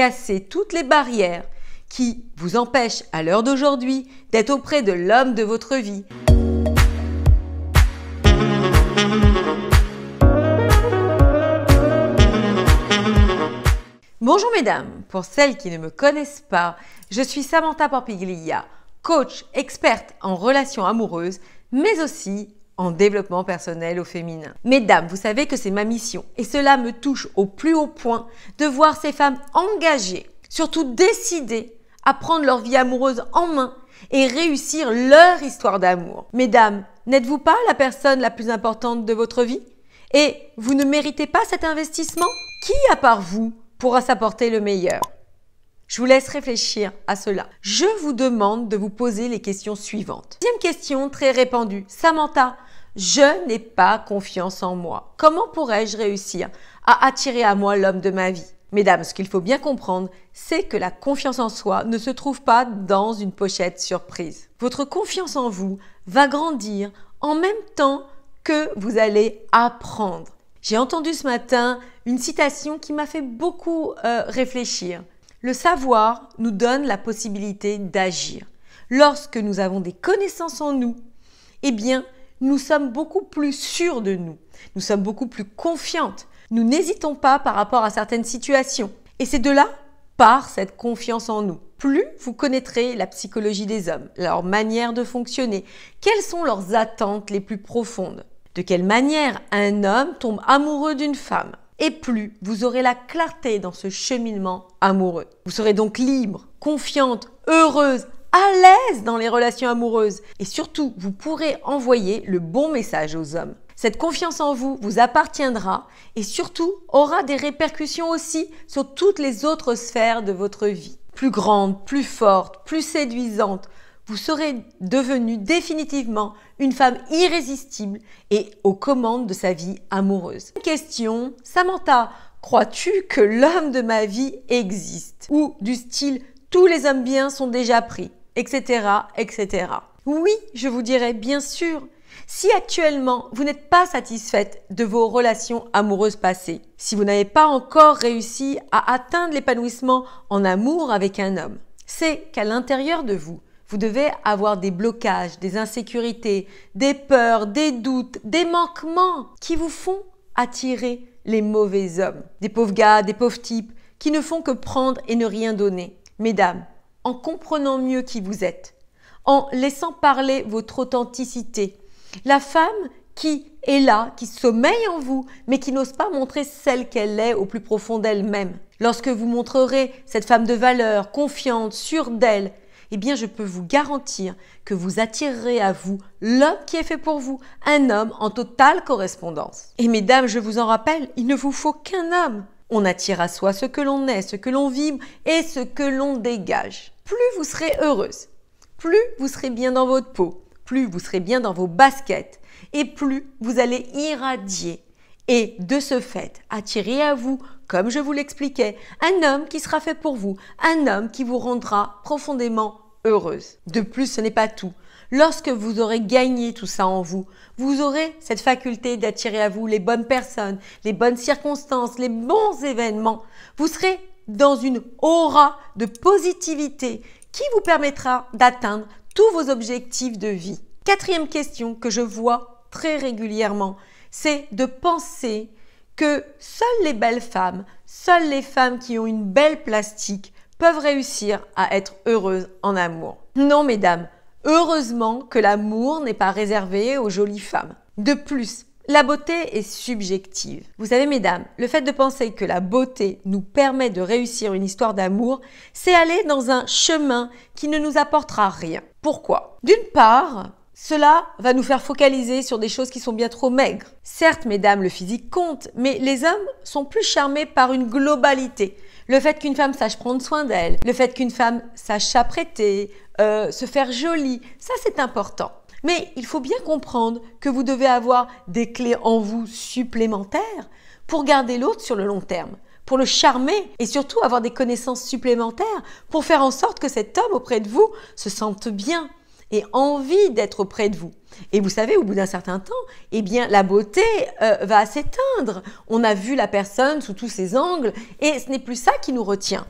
Cassez toutes les barrières qui vous empêchent à l'heure d'aujourd'hui d'être auprès de l'homme de votre vie. Bonjour mesdames, pour celles qui ne me connaissent pas, je suis Samantha Porpiglia, coach experte en relations amoureuses, mais aussi en développement personnel au féminin. Mesdames, vous savez que c'est ma mission et cela me touche au plus haut point de voir ces femmes engagées, surtout décidées à prendre leur vie amoureuse en main et réussir leur histoire d'amour. Mesdames, n'êtes-vous pas la personne la plus importante de votre vie? Et vous ne méritez pas cet investissement? Qui, à part vous, pourra s'apporter le meilleur? Je vous laisse réfléchir à cela. Je vous demande de vous poser les questions suivantes. Deuxième question très répandue. Samantha, je n'ai pas confiance en moi. Comment pourrais-je réussir à attirer à moi l'homme de ma vie? Mesdames, ce qu'il faut bien comprendre, c'est que la confiance en soi ne se trouve pas dans une pochette surprise. Votre confiance en vous va grandir en même temps que vous allez apprendre. J'ai entendu ce matin une citation qui m'a fait beaucoup réfléchir. Le savoir nous donne la possibilité d'agir. Lorsque nous avons des connaissances en nous, eh bien, nous sommes beaucoup plus sûrs de nous. Nous sommes beaucoup plus confiantes. Nous n'hésitons pas par rapport à certaines situations. Et c'est de là, par cette confiance en nous. Plus vous connaîtrez la psychologie des hommes, leur manière de fonctionner, quelles sont leurs attentes les plus profondes, de quelle manière un homme tombe amoureux d'une femme. Et plus vous aurez la clarté dans ce cheminement amoureux. Vous serez donc libre, confiante, heureuse, à l'aise dans les relations amoureuses. Et surtout, vous pourrez envoyer le bon message aux hommes. Cette confiance en vous vous appartiendra et surtout aura des répercussions aussi sur toutes les autres sphères de votre vie. Plus grande, plus forte, plus séduisante, vous serez devenue définitivement une femme irrésistible et aux commandes de sa vie amoureuse. Question, Samantha, crois-tu que l'homme de ma vie existe? Ou du style, tous les hommes bien sont déjà pris, etc., etc. Oui, je vous dirais bien sûr. Si actuellement, vous n'êtes pas satisfaite de vos relations amoureuses passées, si vous n'avez pas encore réussi à atteindre l'épanouissement en amour avec un homme, c'est qu'à l'intérieur de vous, vous devez avoir des blocages, des insécurités, des peurs, des doutes, des manquements qui vous font attirer les mauvais hommes. Des pauvres gars, des pauvres types qui ne font que prendre et ne rien donner. Mesdames, en comprenant mieux qui vous êtes, en laissant parler votre authenticité, la femme qui est là, qui sommeille en vous, mais qui n'ose pas montrer celle qu'elle est au plus profond d'elle-même. Lorsque vous montrerez cette femme de valeur, confiante, sûre d'elle, eh bien, je peux vous garantir que vous attirerez à vous l'homme qui est fait pour vous, un homme en totale correspondance. Et mesdames, je vous en rappelle, il ne vous faut qu'un homme. On attire à soi ce que l'on est, ce que l'on vibre et ce que l'on dégage. Plus vous serez heureuse, plus vous serez bien dans votre peau, plus vous serez bien dans vos baskets et plus vous allez irradier. Et de ce fait, attirer à vous, comme je vous l'expliquais, un homme qui sera fait pour vous, un homme qui vous rendra profondément heureuse. De plus, ce n'est pas tout. Lorsque vous aurez gagné tout ça en vous, vous aurez cette faculté d'attirer à vous les bonnes personnes, les bonnes circonstances, les bons événements. Vous serez dans une aura de positivité qui vous permettra d'atteindre tous vos objectifs de vie. Quatrième question que je vois très régulièrement, c'est de penser que seules les belles femmes, seules les femmes qui ont une belle plastique peuvent réussir à être heureuses en amour. Non mesdames, heureusement que l'amour n'est pas réservé aux jolies femmes. De plus, la beauté est subjective. Vous savez mesdames, le fait de penser que la beauté nous permet de réussir une histoire d'amour, c'est aller dans un chemin qui ne nous apportera rien. Pourquoi? D'une part, cela va nous faire focaliser sur des choses qui sont bien trop maigres. Certes, mesdames, le physique compte, mais les hommes sont plus charmés par une globalité. Le fait qu'une femme sache prendre soin d'elle, le fait qu'une femme sache s'apprêter, se faire jolie, ça c'est important. Mais il faut bien comprendre que vous devez avoir des clés en vous supplémentaires pour garder l'autre sur le long terme, pour le charmer et surtout avoir des connaissances supplémentaires pour faire en sorte que cet homme auprès de vous se sente bien et envie d'être auprès de vous. Et vous savez, au bout d'un certain temps, eh bien, la beauté va s'éteindre. On a vu la personne sous tous ses angles et ce n'est plus ça qui nous retient.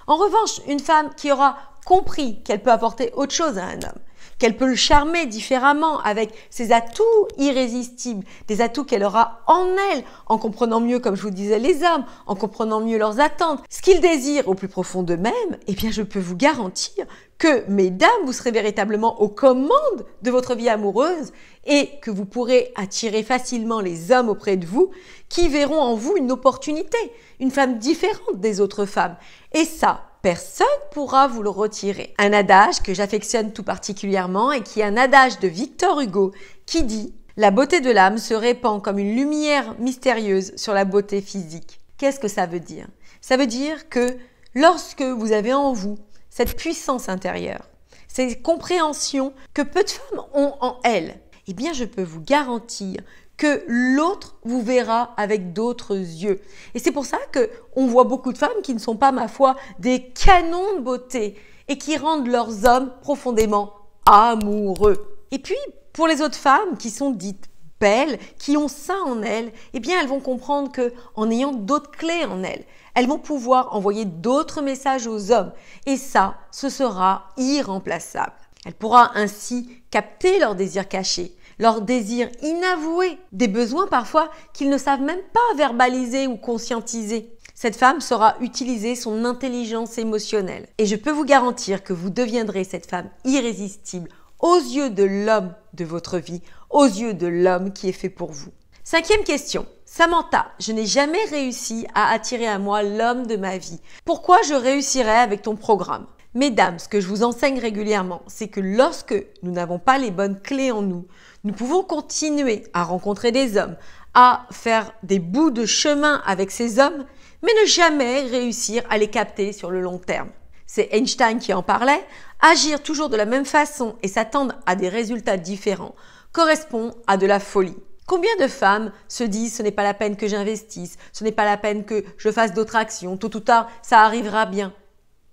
En revanche, une femme qui aura compris qu'elle peut apporter autre chose à un homme, qu'elle peut le charmer différemment avec ses atouts irrésistibles, des atouts qu'elle aura en elle, en comprenant mieux, comme je vous disais, les hommes, en comprenant mieux leurs attentes, ce qu'ils désirent au plus profond d'eux-mêmes, eh bien je peux vous garantir que, mesdames, vous serez véritablement aux commandes de votre vie amoureuse et que vous pourrez attirer facilement les hommes auprès de vous qui verront en vous une opportunité, une femme différente des autres femmes. Et ça, personne ne pourra vous le retirer. Un adage que j'affectionne tout particulièrement et qui est un adage de Victor Hugo qui dit « La beauté de l'âme se répand comme une lumière mystérieuse sur la beauté physique ». Qu'est-ce que ça veut dire? Ça veut dire que lorsque vous avez en vous cette puissance intérieure, cette compréhension que peu de femmes ont en elles, eh bien je peux vous garantir que l'autre vous verra avec d'autres yeux. Et c'est pour ça qu'on voit beaucoup de femmes qui ne sont pas, ma foi, des canons de beauté et qui rendent leurs hommes profondément amoureux. Et puis, pour les autres femmes qui sont dites belles, qui ont ça en elles, eh bien, elles vont comprendre qu'en ayant d'autres clés en elles, elles vont pouvoir envoyer d'autres messages aux hommes. Et ça, ce sera irremplaçable. Elle pourra ainsi capter leurs désirs cachés, leurs désirs inavoués, des besoins parfois qu'ils ne savent même pas verbaliser ou conscientiser. Cette femme saura utiliser son intelligence émotionnelle. Et je peux vous garantir que vous deviendrez cette femme irrésistible aux yeux de l'homme de votre vie, aux yeux de l'homme qui est fait pour vous. 5e question. Samantha, je n'ai jamais réussi à attirer à moi l'homme de ma vie. Pourquoi je réussirais avec ton programme? Mesdames, ce que je vous enseigne régulièrement, c'est que lorsque nous n'avons pas les bonnes clés en nous, nous pouvons continuer à rencontrer des hommes, à faire des bouts de chemin avec ces hommes, mais ne jamais réussir à les capter sur le long terme. C'est Einstein qui en parlait. Agir toujours de la même façon et s'attendre à des résultats différents correspond à de la folie. Combien de femmes se disent « ce n'est pas la peine que j'investisse, ce n'est pas la peine que je fasse d'autres actions, tôt ou tard, ça arrivera bien ».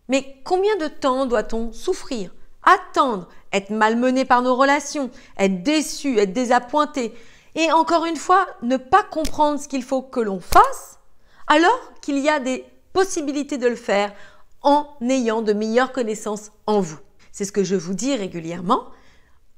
Mais combien de temps doit-on souffrir, attendre, être malmené par nos relations, être déçu, être désappointé et encore une fois, ne pas comprendre ce qu'il faut que l'on fasse alors qu'il y a des possibilités de le faire en ayant de meilleures connaissances en vous. C'est ce que je vous dis régulièrement.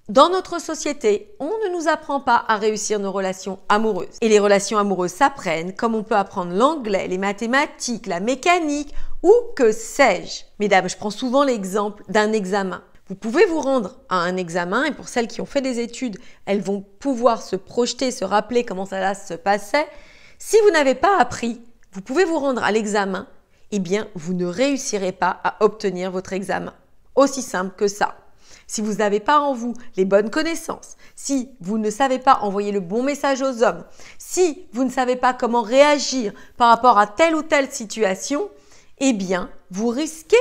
Dans notre société, on ne nous apprend pas à réussir nos relations amoureuses. Et les relations amoureuses s'apprennent comme on peut apprendre l'anglais, les mathématiques, la mécanique ou que sais-je. Mesdames, je prends souvent l'exemple d'un examen. Vous pouvez vous rendre à un examen et pour celles qui ont fait des études, elles vont pouvoir se projeter, se rappeler comment ça se passait. Si vous n'avez pas appris, vous pouvez vous rendre à l'examen, eh bien, vous ne réussirez pas à obtenir votre examen. Aussi simple que ça. Si vous n'avez pas en vous les bonnes connaissances, si vous ne savez pas envoyer le bon message aux hommes, si vous ne savez pas comment réagir par rapport à telle ou telle situation, eh bien, vous risquez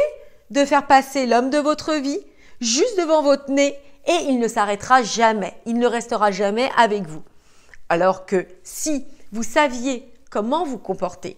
de faire passer l'homme de votre vie juste devant votre nez et il ne s'arrêtera jamais, il ne restera jamais avec vous. Alors que si vous saviez comment vous comporter,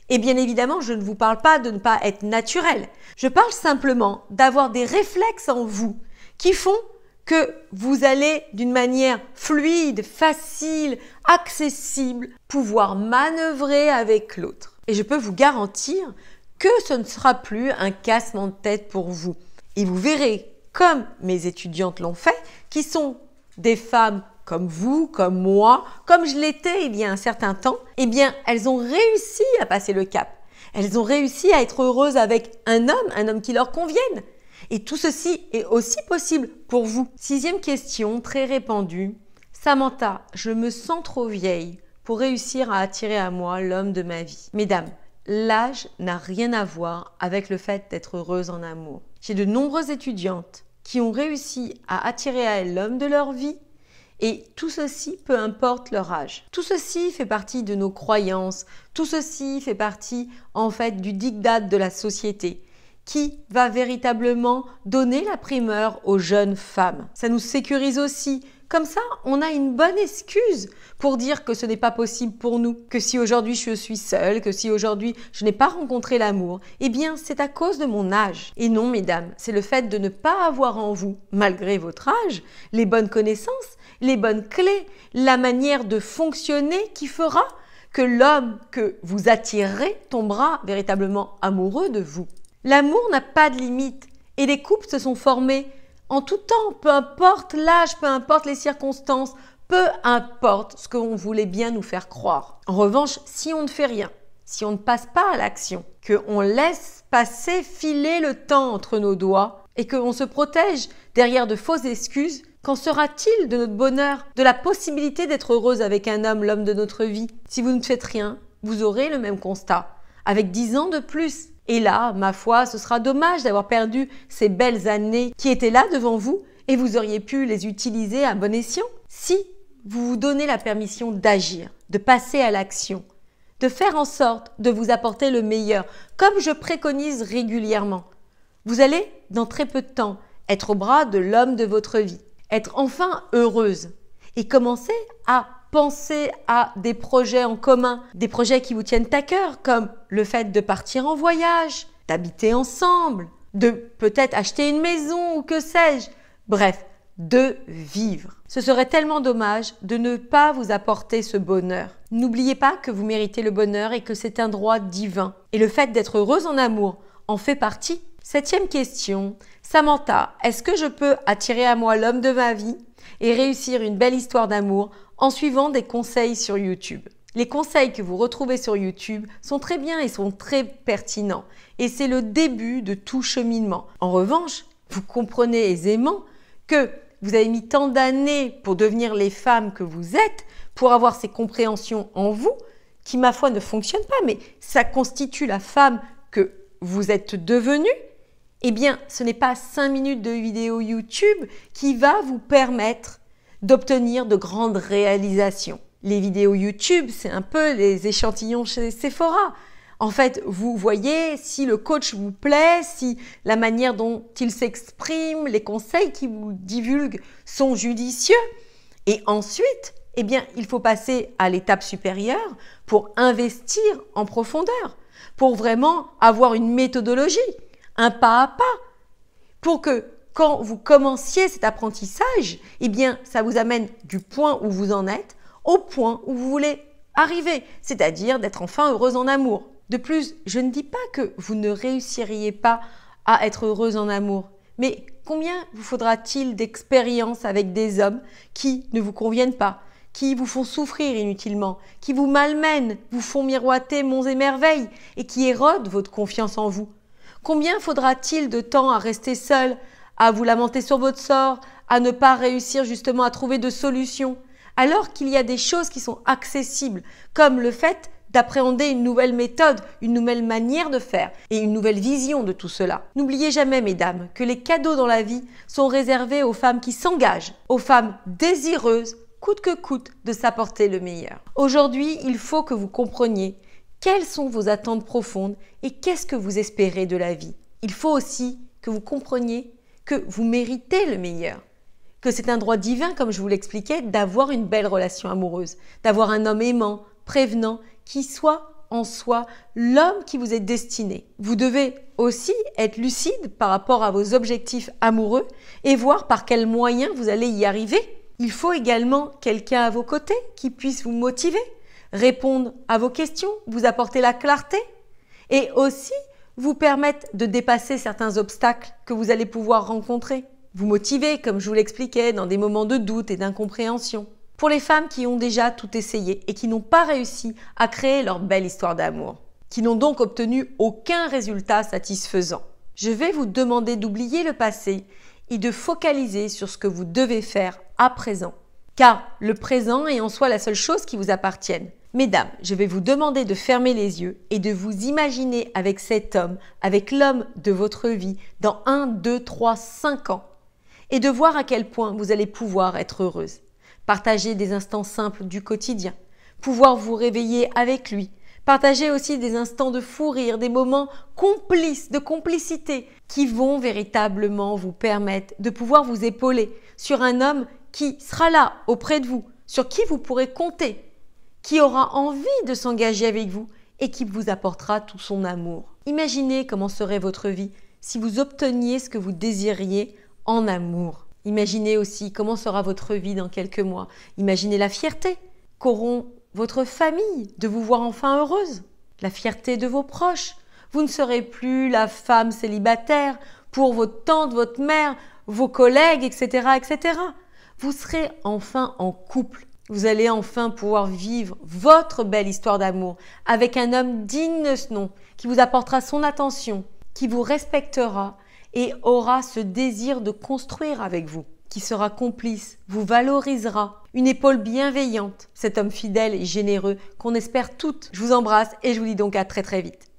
et bien évidemment, je ne vous parle pas de ne pas être naturel. Je parle simplement d'avoir des réflexes en vous qui font que vous allez d'une manière fluide, facile, accessible, pouvoir manœuvrer avec l'autre. Et je peux vous garantir que ce ne sera plus un cassement de tête pour vous. Et vous verrez, comme mes étudiantes l'ont fait, qui sont des femmes comme vous, comme moi, comme je l'étais il y a un certain temps, eh bien, elles ont réussi à passer le cap. Elles ont réussi à être heureuses avec un homme qui leur convienne. Et tout ceci est aussi possible pour vous. 6e question, très répandue. Samantha, je me sens trop vieille pour réussir à attirer à moi l'homme de ma vie. Mesdames, l'âge n'a rien à voir avec le fait d'être heureuse en amour. J'ai de nombreuses étudiantes qui ont réussi à attirer à elles l'homme de leur vie et tout ceci, peu importe leur âge. Tout ceci fait partie de nos croyances, tout ceci fait partie en fait du diktat de la société qui va véritablement donner la primeur aux jeunes femmes. Ça nous sécurise aussi. Comme ça, on a une bonne excuse pour dire que ce n'est pas possible pour nous, que si aujourd'hui je suis seule, que si aujourd'hui je n'ai pas rencontré l'amour, eh bien c'est à cause de mon âge. Et non, mesdames, c'est le fait de ne pas avoir en vous, malgré votre âge, les bonnes connaissances, les bonnes clés, la manière de fonctionner qui fera que l'homme que vous attirerez tombera véritablement amoureux de vous. L'amour n'a pas de limite et les couples se sont formés en tout temps, peu importe l'âge, peu importe les circonstances, peu importe ce qu'on voulait bien nous faire croire. En revanche, si on ne fait rien, si on ne passe pas à l'action, qu'on laisse passer, filer le temps entre nos doigts et qu'on se protège derrière de fausses excuses, qu'en sera-t-il de notre bonheur, de la possibilité d'être heureuse avec un homme, l'homme de notre vie? Si vous ne faites rien, vous aurez le même constat, avec 10 ans de plus. Et là, ma foi, ce sera dommage d'avoir perdu ces belles années qui étaient là devant vous et vous auriez pu les utiliser à bon escient. Si vous vous donnez la permission d'agir, de passer à l'action, de faire en sorte de vous apporter le meilleur, comme je préconise régulièrement, vous allez, dans très peu de temps, être au bras de l'homme de votre vie, être enfin heureuse et commencer à penser à des projets en commun, des projets qui vous tiennent à cœur, comme le fait de partir en voyage, d'habiter ensemble, de peut-être acheter une maison ou que sais-je. Bref, de vivre. Ce serait tellement dommage de ne pas vous apporter ce bonheur. N'oubliez pas que vous méritez le bonheur et que c'est un droit divin. Et le fait d'être heureuse en amour en fait partie. 7e question. Samantha, est-ce que je peux attirer à moi l'homme de ma vie et réussir une belle histoire d'amour en suivant des conseils sur YouTube? Les conseils que vous retrouvez sur YouTube sont très bien et sont très pertinents. Et c'est le début de tout cheminement. En revanche, vous comprenez aisément que vous avez mis tant d'années pour devenir les femmes que vous êtes, pour avoir ces compréhensions en vous, qui ma foi ne fonctionnent pas, mais ça constitue la femme que vous êtes devenue. Eh bien, ce n'est pas 5 minutes de vidéo YouTube qui va vous permettre d'obtenir de grandes réalisations. Les vidéos YouTube, c'est un peu les échantillons chez Sephora. En fait, vous voyez si le coach vous plaît, si la manière dont il s'exprime, les conseils qu'il vous divulgue sont judicieux. Et ensuite, eh bien, il faut passer à l'étape supérieure pour investir en profondeur, pour vraiment avoir une méthodologie, un pas à pas, pour que quand vous commenciez cet apprentissage, eh bien, ça vous amène du point où vous en êtes au point où vous voulez arriver, c'est-à-dire d'être enfin heureuse en amour. De plus, je ne dis pas que vous ne réussiriez pas à être heureuse en amour, mais combien vous faudra-t-il d'expérience avec des hommes qui ne vous conviennent pas, qui vous font souffrir inutilement, qui vous malmènent, vous font miroiter monts et merveilles et qui érodent votre confiance en vous? Combien faudra-t-il de temps à rester seul, à vous lamenter sur votre sort, à ne pas réussir justement à trouver de solutions, alors qu'il y a des choses qui sont accessibles, comme le fait d'appréhender une nouvelle méthode, une nouvelle manière de faire et une nouvelle vision de tout cela. N'oubliez jamais, mesdames, que les cadeaux dans la vie sont réservés aux femmes qui s'engagent, aux femmes désireuses, coûte que coûte, de s'apporter le meilleur. Aujourd'hui, il faut que vous compreniez quelles sont vos attentes profondes et qu'est-ce que vous espérez de la vie. Il faut aussi que vous compreniez que vous méritez le meilleur, que c'est un droit divin, comme je vous l'expliquais, d'avoir une belle relation amoureuse, d'avoir un homme aimant, prévenant, qui soit en soi l'homme qui vous est destiné. Vous devez aussi être lucide par rapport à vos objectifs amoureux et voir par quels moyens vous allez y arriver. Il faut également quelqu'un à vos côtés qui puisse vous motiver, répondre à vos questions, vous apporter la clarté et aussi vous permettre de dépasser certains obstacles que vous allez pouvoir rencontrer. Vous motiver, comme je vous l'expliquais, dans des moments de doute et d'incompréhension. Pour les femmes qui ont déjà tout essayé et qui n'ont pas réussi à créer leur belle histoire d'amour, qui n'ont donc obtenu aucun résultat satisfaisant, je vais vous demander d'oublier le passé et de focaliser sur ce que vous devez faire à présent. Car le présent est en soi la seule chose qui vous appartienne. Mesdames, je vais vous demander de fermer les yeux et de vous imaginer avec cet homme, avec l'homme de votre vie, dans 1, 2, 3, 5 ans. Et de voir à quel point vous allez pouvoir être heureuse. Partager des instants simples du quotidien, pouvoir vous réveiller avec lui, partager aussi des instants de fou rire, des moments complices, de complicité, qui vont véritablement vous permettre de pouvoir vous épauler sur un homme qui sera là auprès de vous, sur qui vous pourrez compter, qui aura envie de s'engager avec vous et qui vous apportera tout son amour. Imaginez comment serait votre vie si vous obteniez ce que vous désiriez en amour. Imaginez aussi comment sera votre vie dans quelques mois. Imaginez la fierté qu'auront votre famille de vous voir enfin heureuse, la fierté de vos proches, Vous ne serez plus la femme célibataire pour votre tante, votre mère, vos collègues, etc., etc. Vous serez enfin en couple. Vous allez enfin pouvoir vivre votre belle histoire d'amour avec un homme digne de ce nom, qui vous apportera son attention, qui vous respectera et aura ce désir de construire avec vous, qui sera complice, vous valorisera, une épaule bienveillante, cet homme fidèle et généreux qu'on espère toutes. Je vous embrasse et je vous dis donc à très très vite.